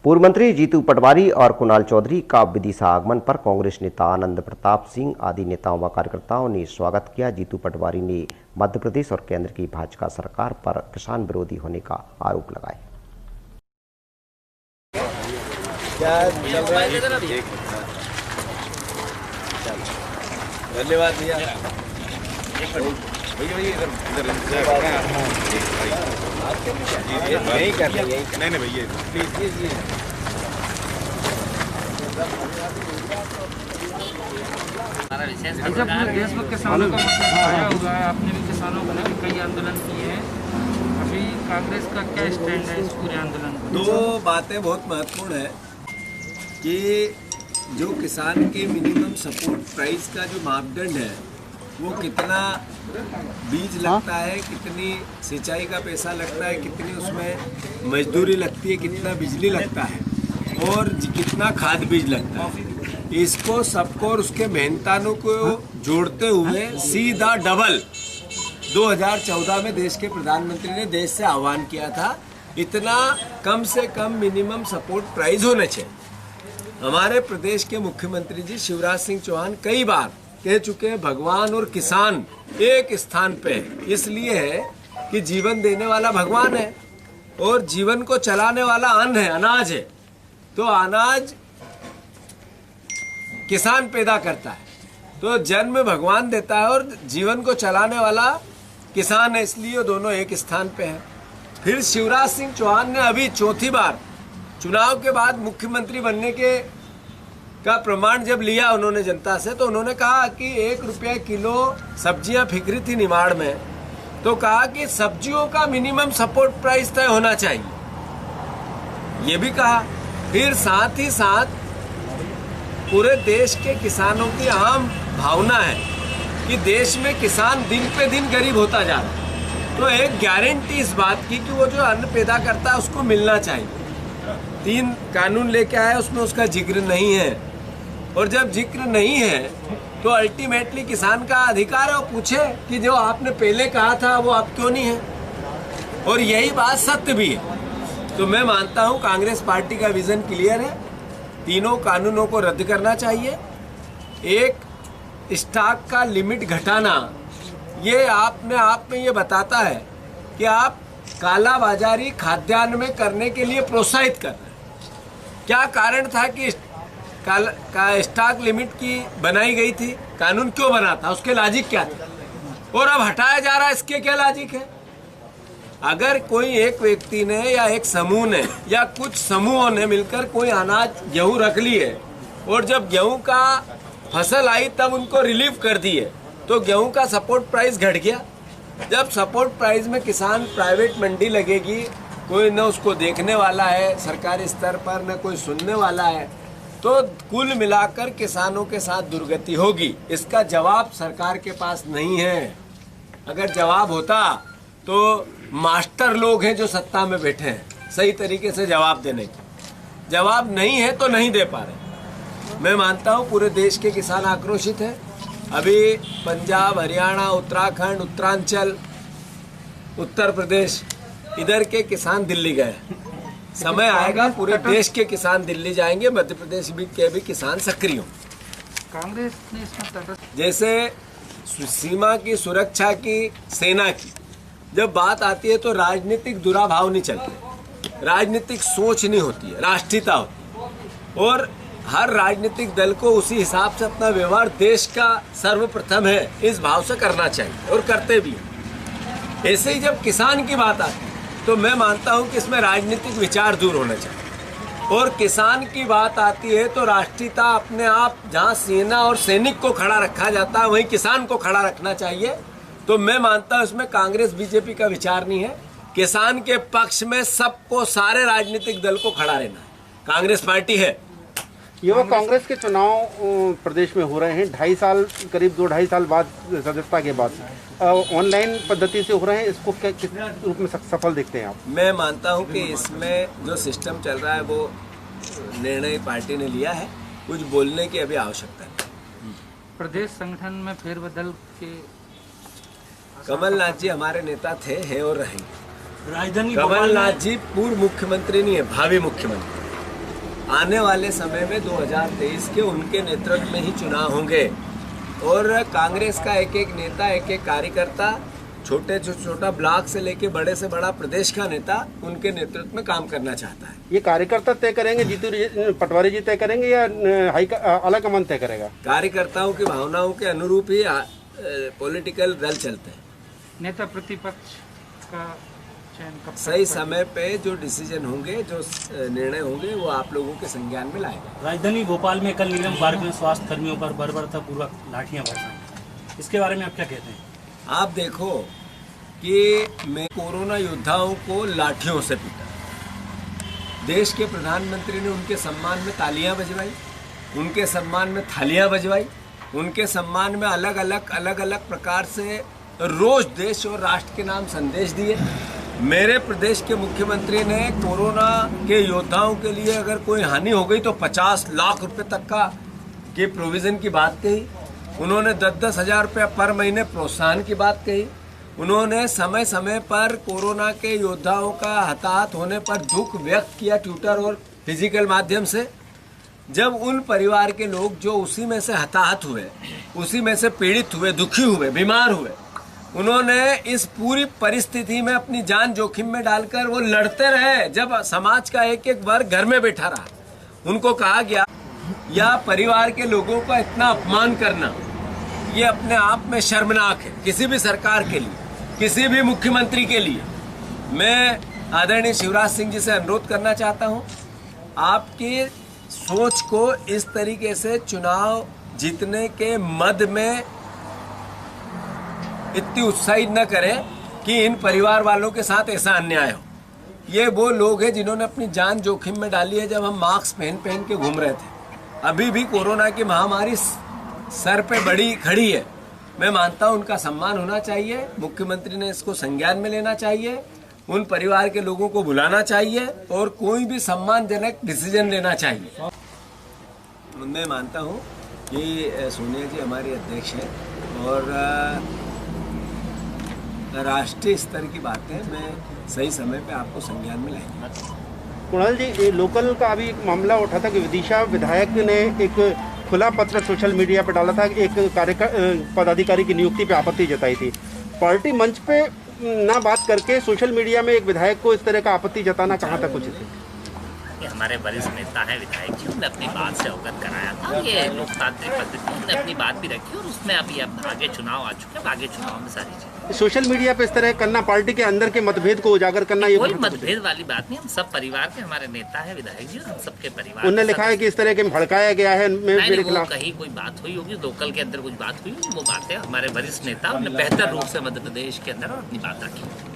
पूर्व मंत्री जीतू पटवारी और कुणाल चौधरी का विदिशा आगमन पर कांग्रेस नेता आनंद प्रताप सिंह आदि नेताओं व कार्यकर्ताओं ने स्वागत किया। जीतू पटवारी ने मध्य प्रदेश और केंद्र की भाजपा सरकार पर किसान विरोधी होने का आरोप लगाया। धन्यवाद भैया। नहीं कर रहे, नहीं भैया प्लीज। जब पूरे देश में किसानों का मसला आया हुआ है, आपने भी किसानों को लेकर कई आंदोलन किए हैं, अभी कांग्रेस का क्या स्टैंड है इस पूरे आंदोलन पर? दो बातें बहुत महत्वपूर्ण है कि जो किसान के मिनिमम सपोर्ट प्राइस का जो मापदंड है वो कितना बीज लगता है, कितनी सिंचाई का पैसा लगता है, कितनी उसमें मजदूरी लगती है, कितना बिजली लगता है और कितना खाद बीज लगता है, इसको सबको और उसके मेहनतानों को जोड़ते हुए सीधा डबल 2014 में देश के प्रधानमंत्री ने देश से आह्वान किया था, इतना कम से कम मिनिमम सपोर्ट प्राइस होना चाहिए। हमारे प्रदेश के मुख्यमंत्री जी शिवराज सिंह चौहान कई बार कह चुके हैं भगवान और किसान एक स्थान पे है। इसलिए है कि जीवन देने वाला भगवान है और जीवन को चलाने वाला अन्न है, अनाज है। तो अनाज किसान पैदा करता है, तो जन्म भगवान देता है और जीवन को चलाने वाला किसान है, इसलिए दोनों एक स्थान पे हैं। फिर शिवराज सिंह चौहान ने अभी चौथी बार चुनाव के बाद मुख्यमंत्री बनने का प्रमाण जब लिया उन्होंने जनता से, तो उन्होंने कहा कि 1 रुपया किलो सब्जियां फिक रही थी निमाड़ में, तो कहा कि सब्जियों का मिनिमम सपोर्ट प्राइस तय होना चाहिए, ये भी कहा। फिर साथ ही साथ पूरे देश के किसानों की आम भावना है कि देश में किसान दिन पे दिन गरीब होता जा रहा है, तो एक गारंटी इस बात की कि वो जो अन्न पैदा करता है उसको मिलना चाहिए। 3 कानून लेके आया, उसमें उसका जिक्र नहीं है, और जब जिक्र नहीं है तो अल्टीमेटली किसान का अधिकार है वो पूछे कि जो आपने पहले कहा था वो आप क्यों नहीं है, और यही बात सत्य भी है। तो मैं मानता हूँ कांग्रेस पार्टी का विजन क्लियर है, तीनों कानूनों को रद्द करना चाहिए। एक स्टॉक का लिमिट घटाना, ये आपने आप में ये बताता है कि आप कालाबाजारी खाद्यान्न में करने के लिए प्रोत्साहित कर रहे हैं। क्या कारण था कि स्टॉक लिमिट की बनाई गई थी? कानून क्यों बना था? उसके लॉजिक क्या था? और अब हटाया जा रहा है, इसके क्या लॉजिक है? अगर कोई एक व्यक्ति ने या एक समूह ने या कुछ समूहों ने मिलकर कोई अनाज गेहूं रख ली है और जब गेहूं का फसल आई तब उनको रिलीफ कर दिए, तो गेहूं का सपोर्ट प्राइस घट गया। जब सपोर्ट प्राइस में किसान प्राइवेट मंडी लगेगी, कोई न उसको देखने वाला है सरकारी स्तर पर, न कोई सुनने वाला है, तो कुल मिलाकर किसानों के साथ दुर्गति होगी। इसका जवाब सरकार के पास नहीं है। अगर जवाब होता तो मास्टर लोग हैं जो सत्ता में बैठे हैं सही तरीके से जवाब देने के, जवाब नहीं है तो नहीं दे पा रहे। मैं मानता हूँ पूरे देश के किसान आक्रोशित हैं। अभी पंजाब, हरियाणा, उत्तराखंड, उत्तरांचल, उत्तर प्रदेश, इधर के किसान दिल्ली गए। समय आएगा पूरे देश के किसान दिल्ली जाएंगे, मध्य प्रदेश के भी किसान सक्रिय हों। कांग्रेस ने इसमें जैसे सीमा की सुरक्षा की, सेना की जब बात आती है तो राजनीतिक दुराभाव नहीं चलते, राजनीतिक सोच नहीं होती है, राष्ट्रीयता होती है, और हर राजनीतिक दल को उसी हिसाब से अपना व्यवहार देश का सर्वप्रथम है इस भाव से करना चाहिए और करते भी हैं। ऐसे ही जब किसान की बात आती है तो मैं मानता हूं कि इसमें राजनीतिक विचार दूर होना चाहिए, और किसान की बात आती है तो राष्ट्रीयता अपने आप, जहां सेना और सैनिक को खड़ा रखा जाता है वहीं किसान को खड़ा रखना चाहिए। तो मैं मानता हूं इसमें कांग्रेस बीजेपी का विचार नहीं है, किसान के पक्ष में सबको, सारे राजनीतिक दल को खड़ा रहना है। कांग्रेस पार्टी है। युवा कांग्रेस के चुनाव प्रदेश में हो रहे हैं 2.5 साल, करीब 2-2.5 साल बाद सदस्यता के बाद ऑनलाइन पद्धति से हो रहे हैं, इसको किस रूप में सफल देखते हैं आप? मैं मानता हूं कि इसमें जो सिस्टम चल रहा है वो निर्णय पार्टी ने लिया है, कुछ बोलने की अभी आवश्यकता नहीं। प्रदेश संगठन में फेरबदल के कमलनाथ जी हमारे नेता थे, हैं और रहेंगे। कमलनाथ जी पूर्व मुख्यमंत्री नहीं है, भावी मुख्यमंत्री। आने वाले समय में 2023 के उनके नेतृत्व में ही चुनाव होंगे और कांग्रेस का एक एक नेता, एक एक कार्यकर्ता, छोटे से छोटा ब्लॉक से लेके बड़े से बड़ा प्रदेश का नेता उनके नेतृत्व में काम करना चाहता है। ये कार्यकर्ता तय करेंगे, जीतू पटवारी जी तय करेंगे या आला कमान तय करेगा? कार्यकर्ताओं की भावनाओं के अनुरूप ही पॉलिटिकल दल चलते हैं। नेता प्रतिपक्ष का चयन कब तक सही समय पे जो डिसीजन होंगे, जो निर्णय होंगे, वो आप लोगों के संज्ञान में लाएगा। राजधानी भोपाल में कल नीलम पार्क में स्वास्थ्य कर्मियों पर बर्बरतापूर्वक लाठियां बरसाई, इसके बारे में आप क्या कहते हैं? आप देखो कि मैं कोरोना योद्धाओं को लाठियों से पीटा, देश के प्रधानमंत्री ने उनके सम्मान में तालियां बजवाई, उनके सम्मान में थालियां बजवाई, उनके सम्मान में अलग अलग प्रकार से रोज देश और राष्ट्र के नाम संदेश दिए। मेरे प्रदेश के मुख्यमंत्री ने कोरोना के योद्धाओं के लिए अगर कोई हानि हो गई तो 50 लाख रुपए तक का के प्रोविजन की बात कही। उन्होंने 10-10 हज़ार रुपये पर महीने प्रोत्साहन की बात कही। उन्होंने समय समय पर कोरोना के योद्धाओं का हताहत होने पर दुख व्यक्त किया ट्विटर और फिजिकल माध्यम से। जब उन परिवार के लोग जो उसी में से हताहत हुए, उसी में से पीड़ित हुए, दुखी हुए, बीमार हुए, उन्होंने इस पूरी परिस्थिति में अपनी जान जोखिम में डालकर वो लड़ते रहे। जब समाज का एक एक वर्ग घर में बैठा रहा, उनको कहा गया या परिवार के लोगों का इतना अपमान करना ये अपने आप में शर्मनाक है किसी भी सरकार के लिए, किसी भी मुख्यमंत्री के लिए। मैं आदरणीय शिवराज सिंह जी से अनुरोध करना चाहता हूं, आपकी सोच को इस तरीके से चुनाव जीतने के मद में इतनी उत्साहित न करें कि इन परिवार वालों के साथ ऐसा अन्याय हो। ये वो लोग हैं जिन्होंने अपनी जान जोखिम में डाली है जब हम मास्क पहन के घूम रहे थे। अभी भी कोरोना की महामारी सर पे बड़ी खड़ी है। मैं मानता हूं उनका सम्मान होना चाहिए, मुख्यमंत्री ने इसको संज्ञान में लेना चाहिए, उन परिवार के लोगों को बुलाना चाहिए और कोई भी सम्मानजनक डिसीजन लेना चाहिए। मैं मानता हूं कि सोनिया जी हमारी अध्यक्ष है और राष्ट्रीय स्तर की बातें मैं सही समय पे आपको संज्ञान में लाऊंगा। कुणाल जी, लोकल का अभी एक मामला उठा था कि विदिशा विधायक ने एक खुला पत्र सोशल मीडिया पर डाला था, एक पदाधिकारी की नियुक्ति पे आपत्ति जताई थी। पार्टी मंच पे ना बात करके सोशल मीडिया में एक विधायक को इस तरह का आपत्ति जताना कहाँ तक उचित है? ये हमारे वरिष्ठ नेता हैं विधायक जी, उन्होंने अपनी बात से अवगत कराया था। ये लोकतांत्रिक पद्धति, उन्होंने अपनी बात भी रखी और उसमें अभी अब आगे चुनाव आ चुके हैं, आगे चुनाव में सारी चीजें। सोशल मीडिया पे इस तरह करना, पार्टी के अंदर के मतभेद को उजागर करना, ये कोई मतभेद वाली बात नहीं। हम सब परिवार के, हमारे नेता है विधायक जी, और हम सबके परिवार। उन्होंने लिखा है कि इस तरह के भड़काया गया है मेरे खिलाफ। कहीं कोई बात हुई होगी, लोकल के अंदर कुछ बात हुई, वो बातें हमारे वरिष्ठ नेता, उन्होंने बेहतर रूप से मध्य प्रदेश के अंदर अपनी बात रखी।